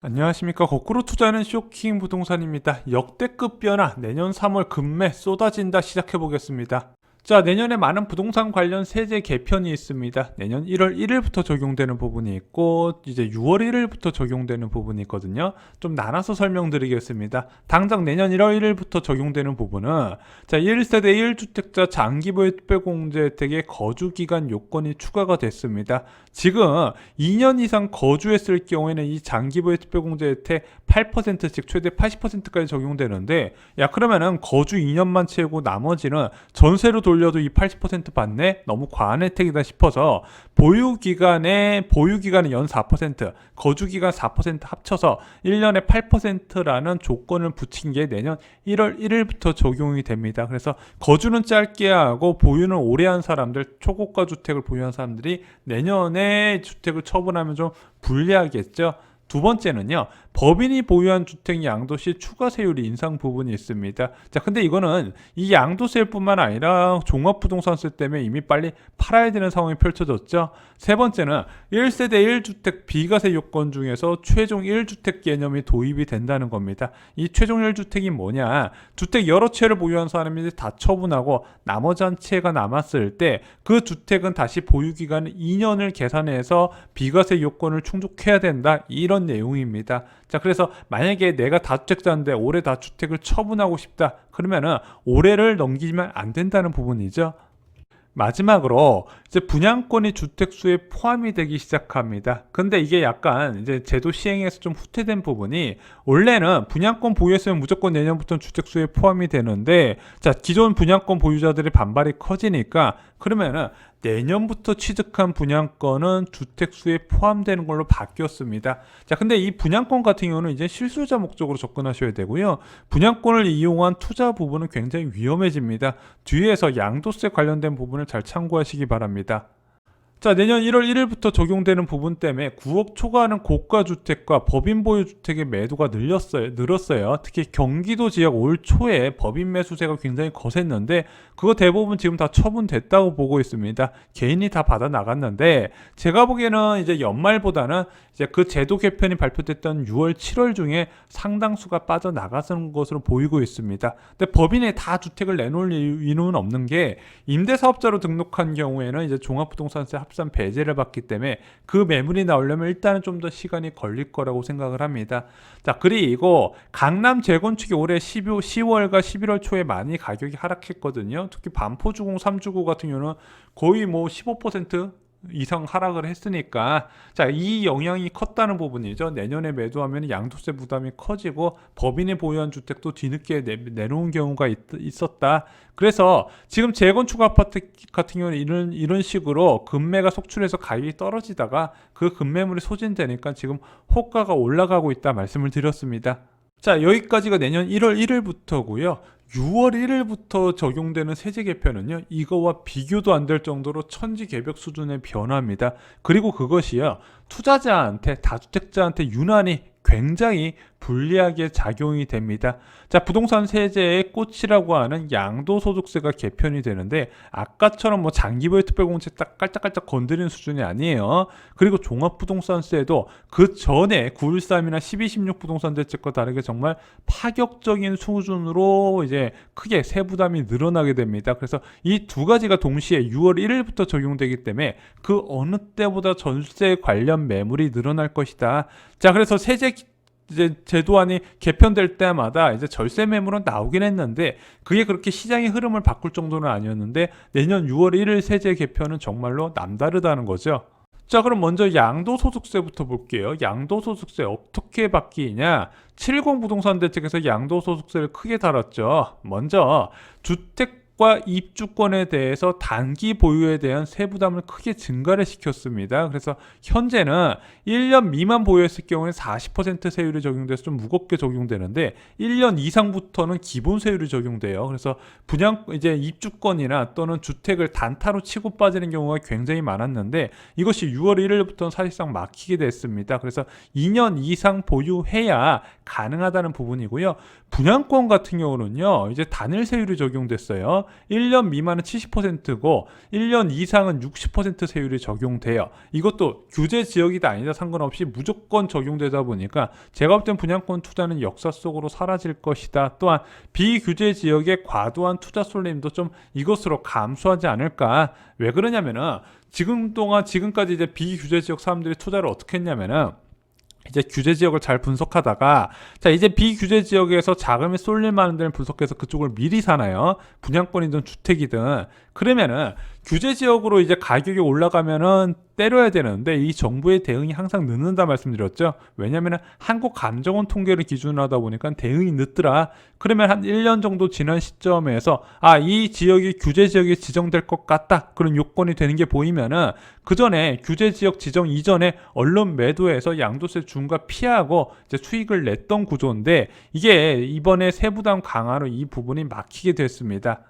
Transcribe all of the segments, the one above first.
안녕하십니까. 거꾸로 투자하는 쇼킹 부동산입니다. 역대급 변화, 내년 3월 급매 쏟아진다 시작해보겠습니다. 자, 내년에 많은 부동산 관련 세제 개편이 있습니다. 내년 1월 1일부터 적용되는 부분이 있고 이제 6월 1일부터 적용되는 부분이 있거든요. 좀 나눠서 설명드리겠습니다. 당장 내년 1월 1일부터 적용되는 부분은 자, 1세대 1주택자 장기보유 특별공제 혜택의 거주기간 요건이 추가가 됐습니다. 지금 2년 이상 거주했을 경우에는 이 장기보유 특별공제 혜택 8%씩 최대 80%까지 적용되는데, 야 그러면은 거주 2년만 채우고 나머지는 전세로 돌려도 이 80% 받네? 너무 과한 혜택이다 싶어서 보유기간은 연 4%, 거주기간 4% 합쳐서 1년에 8%라는 조건을 붙인 게 내년 1월 1일부터 적용이 됩니다. 그래서 거주는 짧게 하고 보유는 오래 한 사람들, 초고가 주택을 보유한 사람들이 내년에 주택을 처분하면 좀 불리하겠죠. 두 번째는요, 법인이 보유한 주택 양도시 추가 세율이 인상 부분이 있습니다. 자, 근데 이거는 이 양도세뿐만 아니라 종합부동산세 때문에 이미 빨리 팔아야 되는 상황이 펼쳐졌죠. 세 번째는 1세대 1주택 비과세 요건 중에서 최종 1주택 개념이 도입이 된다는 겁니다. 이 최종 1주택이 뭐냐? 주택 여러 채를 보유한 사람이 다 처분하고 나머지 한 채가 남았을 때 그 주택은 다시 보유기간 2년을 계산해서 비과세 요건을 충족해야 된다. 이런 내용입니다. 자, 그래서 만약에 내가 다주택자인데 올해 다주택을 처분하고 싶다. 그러면은 올해를 넘기면 안 된다는 부분이죠. 마지막으로 이제 분양권이 주택수에 포함이 되기 시작합니다. 근데 이게 약간 이제 제도 시행에서 좀 후퇴된 부분이, 원래는 분양권 보유했으면 무조건 내년부터는 주택수에 포함이 되는데, 자, 기존 분양권 보유자들의 반발이 커지니까 그러면은 내년부터 취득한 분양권은 주택수에 포함되는 걸로 바뀌었습니다. 자, 근데 이 분양권 같은 경우는 이제 실수요자 목적으로 접근하셔야 되고요. 분양권을 이용한 투자 부분은 굉장히 위험해집니다. 뒤에서 양도세 관련된 부분을 잘 참고하시기 바랍니다. 자, 내년 1월 1일부터 적용되는 부분 때문에 9억 초과하는 고가주택과 법인 보유주택의 매도가 늘었어요. 특히 경기도 지역 올 초에 법인 매수세가 굉장히 거셌는데 그거 대부분 지금 다 처분됐다고 보고 있습니다. 개인이 다 받아 나갔는데, 제가 보기에는 이제 연말보다는 이제 그 제도 개편이 발표됐던 6월, 7월 중에 상당수가 빠져나가는 것으로 보이고 있습니다. 근데 법인에 다 주택을 내놓을 이유는 없는 게, 임대사업자로 등록한 경우에는 이제 종합부동산세 합산 배제를 받기 때문에 그 매물이 나오려면 일단은 좀 더 시간이 걸릴 거라고 생각을 합니다. 자, 그리고 강남 재건축이 올해 10월과 11월 초에 많이 가격이 하락했거든요. 특히 반포주공 3주구 같은 경우는 거의 뭐 15% 이상 하락을 했으니까, 자, 이 영향이 컸다는 부분이죠. 내년에 매도하면 양도세 부담이 커지고 법인이 보유한 주택도 뒤늦게 내놓은 경우가 있었다. 그래서 지금 재건축 아파트 같은 경우는 이런 식으로 급매가 속출해서 가격이 떨어지다가 그 급매물이 소진되니까 지금 호가가 올라가고 있다 말씀을 드렸습니다. 자, 여기까지가 내년 1월 1일부터고요. 6월 1일부터 적용되는 세제 개편은요, 이거와 비교도 안 될 정도로 천지개벽 수준의 변화입니다. 그리고 그것이요, 투자자한테, 다주택자한테 유난히 굉장히 불리하게 작용이 됩니다. 자, 부동산 세제의 꽃이라고 하는 양도소득세가 개편이 되는데, 아까처럼 뭐 장기보유 특별공제 딱 깔짝깔짝 건드리는 수준이 아니에요. 그리고 종합부동산세도 그 전에 9.13이나 12.16 부동산 대책과 다르게 정말 파격적인 수준으로 이제 크게 세부담이 늘어나게 됩니다. 그래서 이 두 가지가 동시에 6월 1일부터 적용되기 때문에 그 어느 때보다 전세 관련 매물이 늘어날 것이다. 자, 그래서 세제 이제 제도안이 개편될 때마다 이제 절세 매물은 나오긴 했는데 그게 그렇게 시장의 흐름을 바꿀 정도는 아니었는데, 내년 6월 1일 세제 개편은 정말로 남다르다는 거죠. 자, 그럼 먼저 양도소득세부터 볼게요. 양도소득세 어떻게 바뀌냐? 70 부동산 대책에서 양도소득세를 크게 달았죠. 먼저 주택과 입주권에 대해서 단기 보유에 대한 세부담을 크게 증가를 시켰습니다. 그래서 현재는 1년 미만 보유했을 경우에 40% 세율이 적용돼서 좀 무겁게 적용되는데, 1년 이상부터는 기본 세율이 적용돼요. 그래서 이제 입주권이나 또는 주택을 단타로 치고 빠지는 경우가 굉장히 많았는데, 이것이 6월 1일부터는 사실상 막히게 됐습니다. 그래서 2년 이상 보유해야 가능하다는 부분이고요. 분양권 같은 경우는요, 이제 단일 세율이 적용됐어요. 1년 미만은 70%고 1년 이상은 60% 세율이 적용돼요. 이것도 규제 지역이다 아니다 상관없이 무조건 적용되다 보니까 제가 볼 땐 분양권 투자는 역사 속으로 사라질 것이다. 또한 비규제 지역의 과도한 투자 쏠림도 좀 이것으로 감소하지 않을까. 왜 그러냐면은 지금까지 이제 비규제 지역 사람들이 투자를 어떻게 했냐면은 이제 규제 지역을 잘 분석하다가 자 이제 비규제 지역에서 자금이 쏠릴 만한 데를 분석해서 그쪽을 미리 사나요? 분양권이든 주택이든. 그러면은 규제 지역으로 이제 가격이 올라가면은 때려야 되는데 이 정부의 대응이 항상 늦는다 말씀드렸죠. 왜냐면은 한국감정원 통계를 기준으로 하다 보니까 대응이 늦더라. 그러면 한 1년 정도 지난 시점에서 이 지역이 규제 지역이 지정될 것 같다. 그런 요건이 되는 게 보이면은 그 전에 규제 지역 지정 이전에 얼른 매도해서 양도세 중과 피하고 이제 수익을 냈던 구조인데 이게 이번에 세부담 강화로 이 부분이 막히게 됐습니다.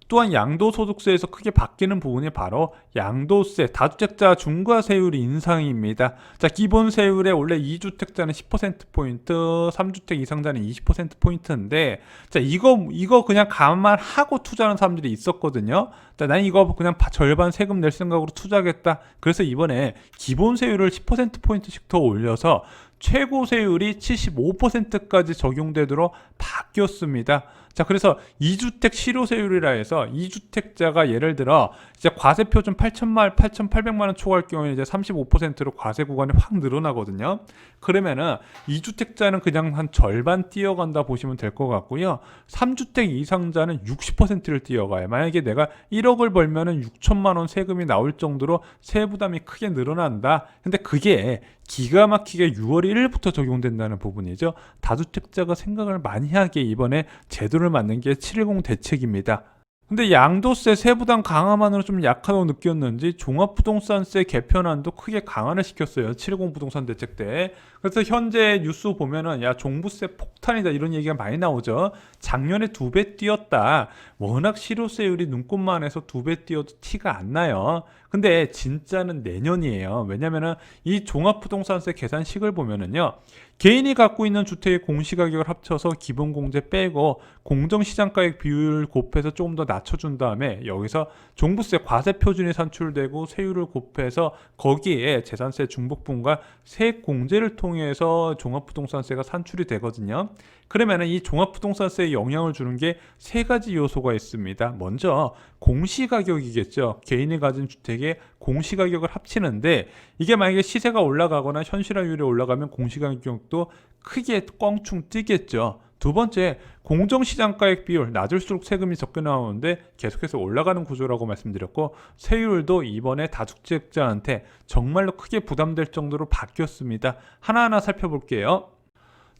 또한 양도소득세에서 크게 바뀌는 부분이 바로 양도세, 다주택자 중과세율 인상입니다. 자, 기본세율에 원래 2주택자는 10%포인트, 3주택 이상자는 20%포인트인데, 자, 이거 그냥 감안하고 투자하는 사람들이 있었거든요. 자, 난 이거 그냥 절반 세금 낼 생각으로 투자하겠다. 그래서 이번에 기본세율을 10%포인트씩 더 올려서 최고 세율이 75%까지 적용되도록 바뀌었습니다. 자, 그래서 2주택 실효세율이라 해서 2주택자가 예를 들어 이제 과세 표준 8,800만 원 초과할 경우에 이제 35%로 과세 구간이 확 늘어나거든요. 그러면은 2주택자는 그냥 한 절반 뛰어간다 보시면 될 것 같고요. 3주택 이상자는 60%를 뛰어가요. 만약에 내가 1억을 벌면은 6천만 원 세금이 나올 정도로 세부담이 크게 늘어난다. 근데 그게 기가 막히게 6월 1일부터 적용된다는 부분이죠. 다주택자가 생각을 많이 하게 이번에 제도를 만든 게 710 대책입니다. 근데 양도세 세부담 강화만으로 좀 약하다고 느꼈는지 종합부동산세 개편안도 크게 강화를 시켰어요. 710 부동산 대책 때. 그래서 현재 뉴스 보면은 야 종부세 폭탄이다 이런 얘기가 많이 나오죠. 작년에 2배 뛰었다. 워낙 실효세율이 눈꼽만 해서 2배 뛰어도 티가 안 나요. 근데 진짜는 내년이에요. 왜냐면은 이 종합부동산세 계산식을 보면은요. 개인이 갖고 있는 주택의 공시가격을 합쳐서 기본공제 빼고 공정시장가액 비율 곱해서 조금 더 낮춰준 다음에 여기서 종부세 과세 표준이 산출되고 세율을 곱해서 거기에 재산세 중복분과 세액공제를 통해서 종합부동산세가 산출이 되거든요. 그러면 이 종합부동산세에 영향을 주는 게 세 가지 요소가 있습니다. 먼저 공시가격이겠죠. 개인이 가진 주택의 공시가격을 합치는데 이게 만약에 시세가 올라가거나 현실화율이 올라가면 공시가격도 크게 껑충 뛰겠죠. 두 번째, 공정시장가액 비율 낮을수록 세금이 적게 나오는데 계속해서 올라가는 구조라고 말씀드렸고 세율도 이번에 다주택자한테 정말로 크게 부담될 정도로 바뀌었습니다. 하나하나 살펴볼게요.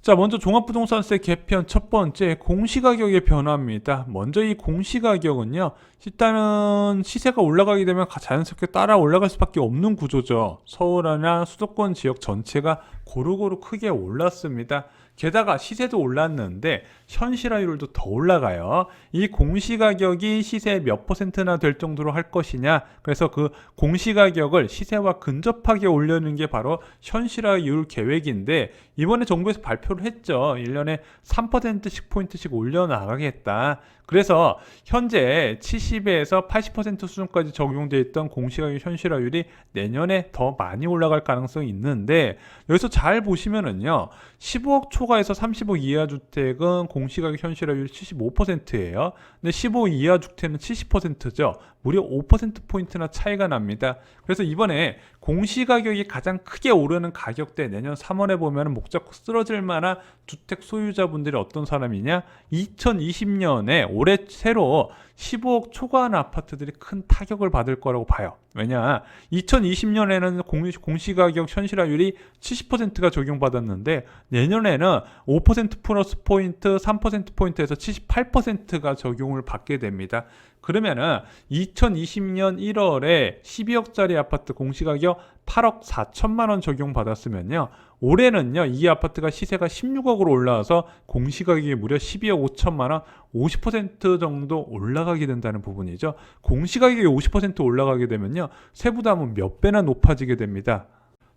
자, 먼저 종합부동산세 개편 첫 번째 공시가격의 변화입니다. 먼저 이 공시가격은요, 일단은 시세가 올라가게 되면 자연스럽게 따라 올라갈 수밖에 없는 구조죠. 서울이나 수도권 지역 전체가 고루고루 크게 올랐습니다. 게다가 시세도 올랐는데 현실화율도 더 올라가요. 이 공시가격이 시세 몇 %나 될 정도로 할 것이냐. 그래서 그 공시가격을 시세와 근접하게 올려는 게 바로 현실화율 계획인데 이번에 정부에서 발표를 했죠. 1년에 3%씩 포인트씩 올려나가겠다. 그래서 현재 70에서 80% 수준까지 적용되어 있던 공시가격 현실화율이 내년에 더 많이 올라갈 가능성이 있는데 여기서 잘 보시면은요. 15억 초과에서 30억 이하 주택은 공시가격 현실화율이 75%예요. 근데 15억 이하 주택은 70%죠. 무려 5%포인트나 차이가 납니다. 그래서 이번에 공시가격이 가장 크게 오르는 가격대 내년 3월에 보면 목 잡고 쓰러질 만한 주택 소유자분들이 어떤 사람이냐? 2020년에 올해 새로 15억 초과하는 아파트들이 큰 타격을 받을 거라고 봐요. 왜냐? 2020년에는 공시가격 현실화율이 70%가 적용받았는데 내년에는 5% 플러스 포인트, 3% 포인트에서 78%가 적용을 받게 됩니다. 그러면은 2020년 1월에 12억짜리 아파트 공시가격 8억 4천만 원 적용받았으면요. 올해는요. 이 아파트가 시세가 16억으로 올라와서 공시가격이 무려 12억 5천만 원, 50% 정도 올라가게 된다는 부분이죠. 공시가격이 50% 올라가게 되면요. 세부담은 몇 배나 높아지게 됩니다.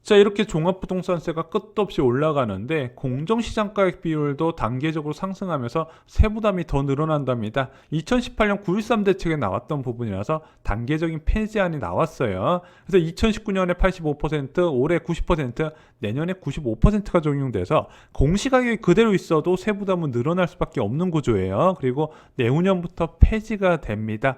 자, 이렇게 종합부동산세가 끝도 없이 올라가는데 공정시장가액 비율도 단계적으로 상승하면서 세부담이 더 늘어난답니다. 2018년 9.13 대책에 나왔던 부분이라서 단계적인 폐지안이 나왔어요. 그래서 2019년에 85%, 올해 90%, 내년에 95%가 적용돼서 공시가격이 그대로 있어도 세부담은 늘어날 수밖에 없는 구조예요. 그리고 내후년부터 폐지가 됩니다.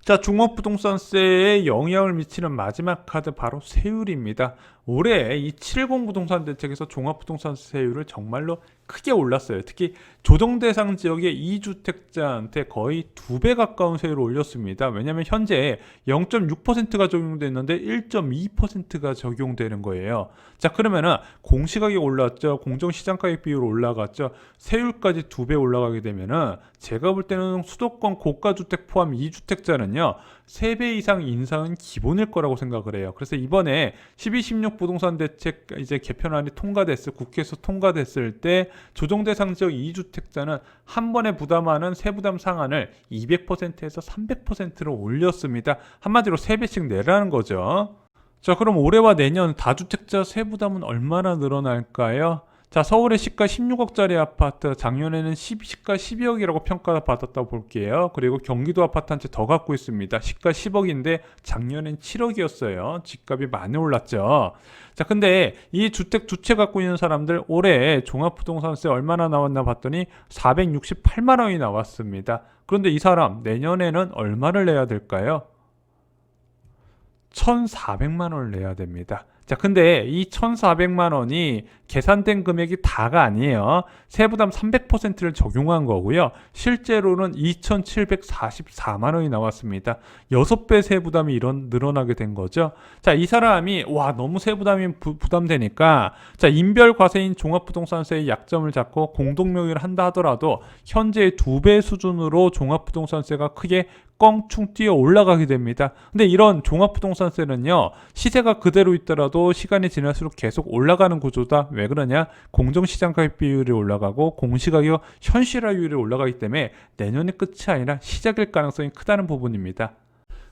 자, 종합부동산세에 영향을 미치는 마지막 카드 바로 세율입니다. 올해 이 710 부동산 대책에서 종합부동산세 세율을 정말로 크게 올랐어요. 특히 조정 대상 지역의 2주택자한테 거의 2배 가까운 세율을 올렸습니다. 왜냐하면 현재 0.6%가 적용됐는데 1.2%가 적용되는 거예요. 자, 그러면은 공시가격이 올랐죠. 공정시장가격 비율 올라갔죠. 세율까지 2배 올라가게 되면은 제가 볼 때는 수도권 고가주택 포함 2주택자는요 3배 이상 인상은 기본일 거라고 생각을 해요. 그래서 이번에 1216 부동산 대책 이제 개편안이 국회에서 통과됐을 때 조정 대상 지역 2주택자는 한 번에 부담하는 세부담 상한을 200%에서 300%로 올렸습니다. 한마디로 3배씩 내라는 거죠. 자, 그럼 올해와 내년 다주택자 세부담은 얼마나 늘어날까요? 자, 서울의 시가 16억짜리 아파트 작년에는 시가 12억이라고 평가받았다고 볼게요. 그리고 경기도 아파트 한 채 더 갖고 있습니다. 시가 10억인데 작년엔 7억이었어요. 집값이 많이 올랐죠. 자, 근데 이 주택 두 채 갖고 있는 사람들 올해 종합부동산세 얼마나 나왔나 봤더니 468만 원이 나왔습니다. 그런데 이 사람 내년에는 얼마를 내야 될까요? 1,400만 원을 내야 됩니다. 자, 근데 이 1,400만 원이 계산된 금액이 다가 아니에요. 세부담 300%를 적용한 거고요. 실제로는 2,744만 원이 나왔습니다. 6배 세부담이 늘어나게 된 거죠. 자, 이 사람이 너무 세부담이 부담되니까 자, 인별 과세인 종합부동산세의 약점을 잡고 공동명의를 한다 하더라도 현재의 2배 수준으로 종합부동산세가 크게 껑충 뛰어 올라가게 됩니다. 근데 이런 종합부동산세는요 시세가 그대로 있더라도 시간이 지날수록 계속 올라가는 구조다. 왜 그러냐? 공정시장가격 비율이 올라가고 공시가격 현실화율이 올라가기 때문에 내년의 끝이 아니라 시작일 가능성이 크다는 부분입니다.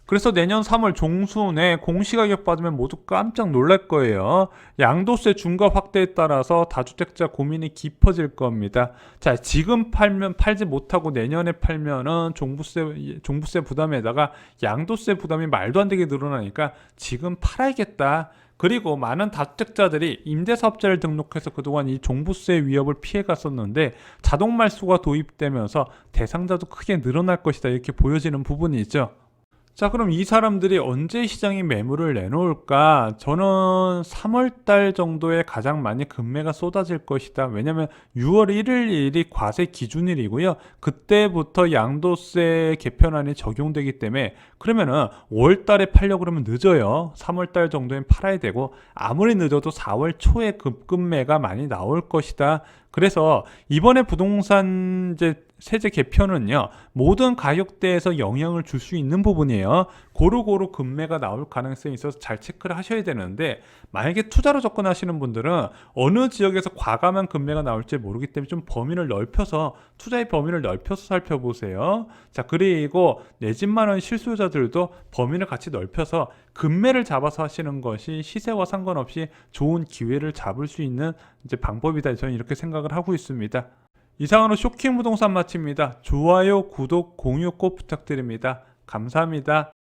그래서 내년 3월 종순에 공시가격 받으면 모두 깜짝 놀랄 거예요. 양도세 중과 확대에 따라서 다주택자 고민이 깊어질 겁니다. 자, 지금 팔지 못하고 내년에 팔면은 종부세 부담에다가 양도세 부담이 말도 안 되게 늘어나니까 지금 팔아야겠다. 그리고 많은 다주택자들이 임대사업자를 등록해서 그동안 이 종부세 위협을 피해갔었는데 자동 말소가 도입되면서 대상자도 크게 늘어날 것이다. 이렇게 보여지는 부분이 있죠. 자, 그럼 이 사람들이 언제 시장에 매물을 내놓을까? 저는 3월달 정도에 가장 많이 금매가 쏟아질 것이다. 왜냐면 6월 1일이 과세 기준일이고요. 그때부터 양도세 개편안이 적용되기 때문에 그러면은 5월달에 팔려고 그러면 늦어요. 3월달 정도엔 팔아야 되고 아무리 늦어도 4월 초에 급매가 많이 나올 것이다. 그래서 이번에 부동산 세제 개편은요 모든 가격대에서 영향을 줄 수 있는 부분이에요. 고루고루 급매가 나올 가능성이 있어서 잘 체크를 하셔야 되는데 만약에 투자로 접근하시는 분들은 어느 지역에서 과감한 급매가 나올지 모르기 때문에 좀 투자의 범위를 넓혀서 살펴보세요. 자, 그리고 내 집만 원 실수요자들도 범위를 같이 넓혀서 급매를 잡아서 하시는 것이 시세와 상관없이 좋은 기회를 잡을 수 있는 방법이다. 저는 이렇게 생각을 하고 있습니다. 이상으로 쇼킹 부동산 마칩니다. 좋아요, 구독, 공유 꼭 부탁드립니다. 감사합니다.